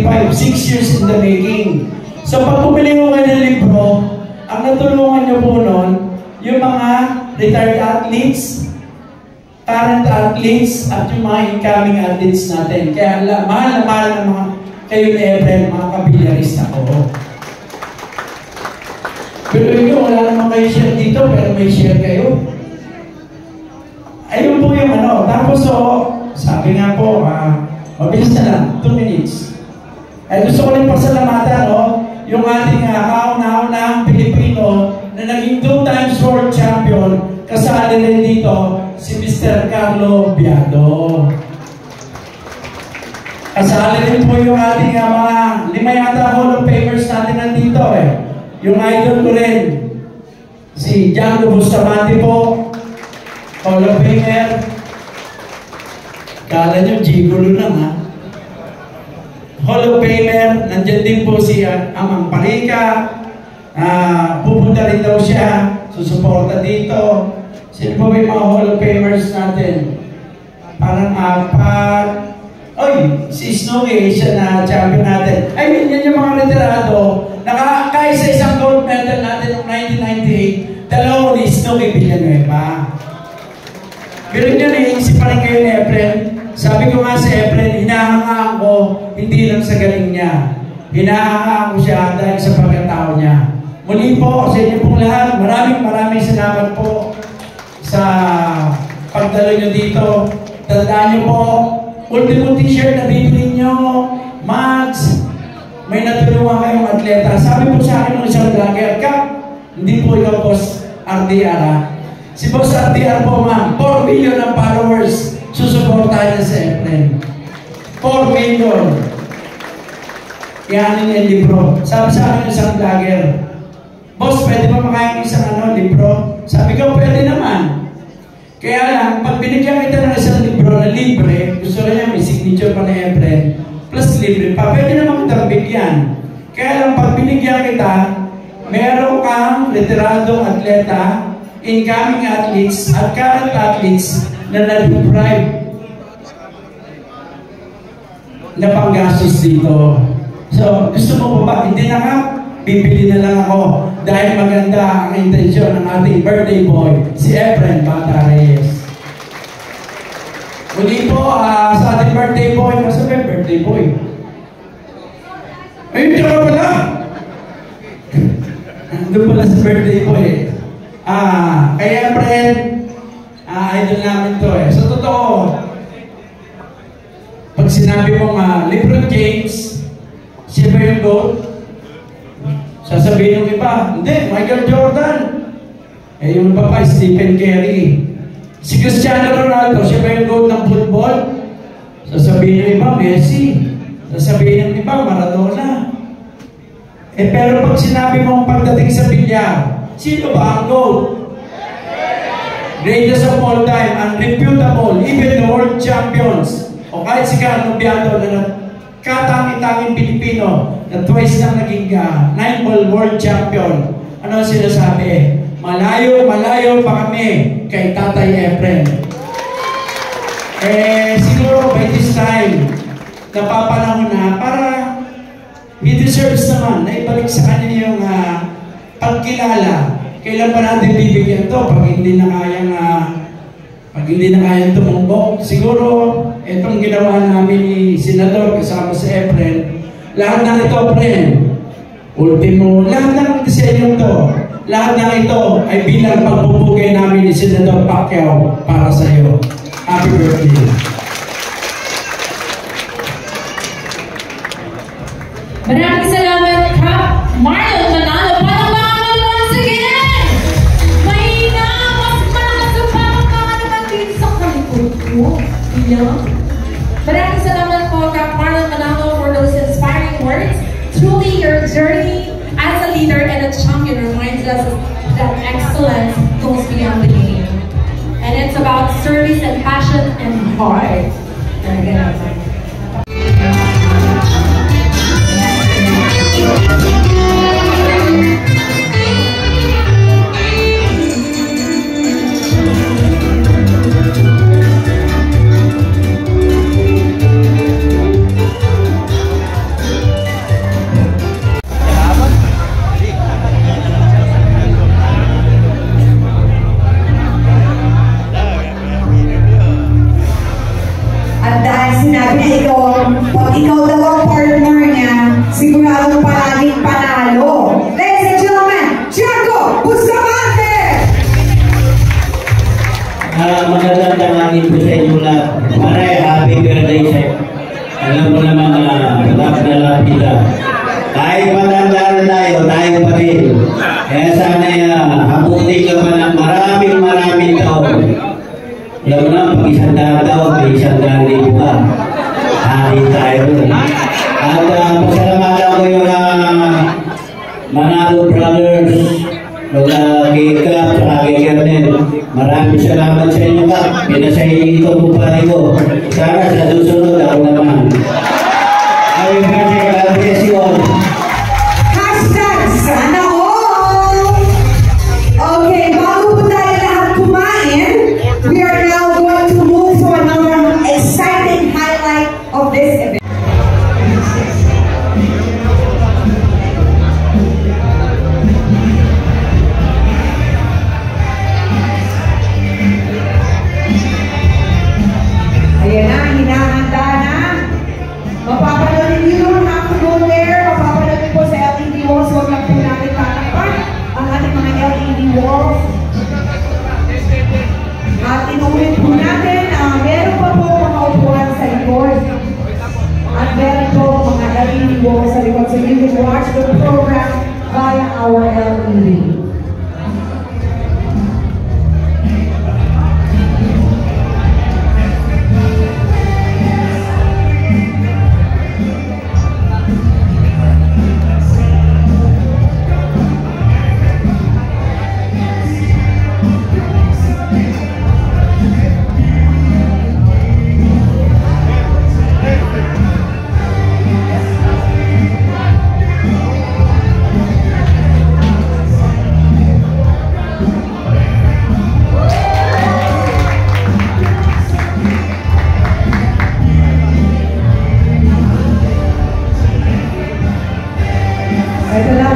1995, 6 years in the making. So pag bumili ko kayo ng libro, ang natulungan nyo po nun, yung mga retired athletes, current athletes, at yung mga incoming athletes natin. Kaya mahal na mahal na mga kayo ni Efren, mga kabilyarista ko. Pero yun, wala naman kayo share dito, pero may share kayo. Ayun po yung ano. Tapos sabi nga po, mabilis na lang, 2 minutes. Gusto ko rin pasalamatan, yung ating kauna-unang Pilipino na naging 2 times world champion, kasali rin dito si Mr. Carlo Biado. Kasali rin po yung ating mga 5 yata Hall of Famers natin nandito Yung idol ko rin, si Django Bustamante po, Hall of Famer. Kala nyo, gigolo lang Hall of Famer, nandyan din po si Amang Parika. Pupunta rin daw siya, susuporta dito. Sino po ba yung mga Hall of Famers natin? Parang 4. Oy, si Snooki, siya na champion natin. I mean, yan yung mga retirado. Nakakaya sa isang gold medal natin noong 1998, dalawa ni Snooki Villanueva. Ganun yun si pa rin kayo ni Efren. Sabi ko nga si Efren, hinahangaan ko, hindi lang sa galing niya. Hinahangaan ko siya dahil sa pagkatao niya. Muli po, sa inyo pong lahat, maraming salamat po sa pagdalo nyo dito. Tandaan nyo po, ultimo t-shirt na bibili nyo, Max, may natulungan kayong atleta. Sabi po sa akin ng isang vlogger, Kap, hindi po ikaw Boss RDR Si Boss RDR po ma'am, 4 million ang followers, susuportahan niya sa Efren. 4 million. Yan yung libro. Sabi sa akin ng isang vlogger, Boss, pwede ba makain isang libro? Sabi ko, pwede naman. Kaya lang, pag binigyan kita ng isang libro na libre, gusto rin niya may signature pa na Efren, plus libre pa, pwede naman kita bigyan. Kaya lang, pag binigyan kita, meron kang retiradong atleta, incoming athletes, at current athletes na na-deprive na panggastos dito. So, gusto mo pa ba? Hindi na nga, bibili na lang ako dahil maganda ang intensyon ng ating birthday boy, si Efren Bata Reyes. Muli po, sa ating birthday boy, masabi birthday boy. Ayun, diyan ka pala! Doon pala sa birthday boy kaya Efren, idol namin to So, totoo, pag sinabi mong LeBron James, siya ba yung GOAT? Sasabihin ng iba, hindi, Michael Jordan. Yung iba pa, Stephen Curry. Si Cristiano Ronaldo, siya ba yung GOAT ng football? Sasabihin ng iba, Messi. Sasabihin ng iba, Maradona. Pero pag sinabi mong pagdating sa bilyar, sino ba ang GOAT? Greatest of all time, unreputable, even the world champions. O kahit si Carlo Biado na katangi-tanging Pilipino na twice nang naging 9-ball world champion. Ano sinasabi? Malayo pa kami kay Tatay Efren. Siguro by this time, napapanahon na para he deserves naman na ibalik sa kanya yung pagkilala. Kailan pa natin bibigyan to pag hindi na kayang tumumbok? Siguro, itong ginawa namin ni Senador kasama si Efren, lahat ng ito, friend, ultimo, lahat ng disenyo to, lahat ng ito ay bilang pagpupugay namin ni Senador Pacquiao para sa iyo. Happy birthday! Maraming salamat, Kap Marlon Manalo. Palakpakan once again! Mahina, mas malakas ang palakpakan naman dito sa kalikod ko. Maraming salamat po, Kap Marlon Manalo, for those inspiring words. Truly, your journey as a leader and a champion reminds us that excellence goes beyond the game. And it's about service and passion and heart. And again, malapita. Kahit matanda na tayo pa rin. Kaya sana hapunin ka pa ng maraming taon. Alam mo na, pag isang taon, may isang libo ka. Hari tayo. At pasalamatan ko yung Manalo Brothers, kay Kap, kay Kernel. Maraming salamat sa inyo, Kap. Pinasahin ito po pare ko. Sana sa susunod ako naman. Happy birthday, God bless you all. Hashtag sana all! Okay, bago po tayo lahat kumain, we are now going to move to another exciting highlight of this event. Ayan na, hinahanda na. Mapapanood niyo yun, have to go there. Mapapanood niyo po sa LED walls. Huwag lang po natin tatakpan ang ating mga LED walls. At inuulit po natin, meron pa po mga upuan sa likod. At meron po mga LED walls sa likod. So you can watch the program via our LED. Ito na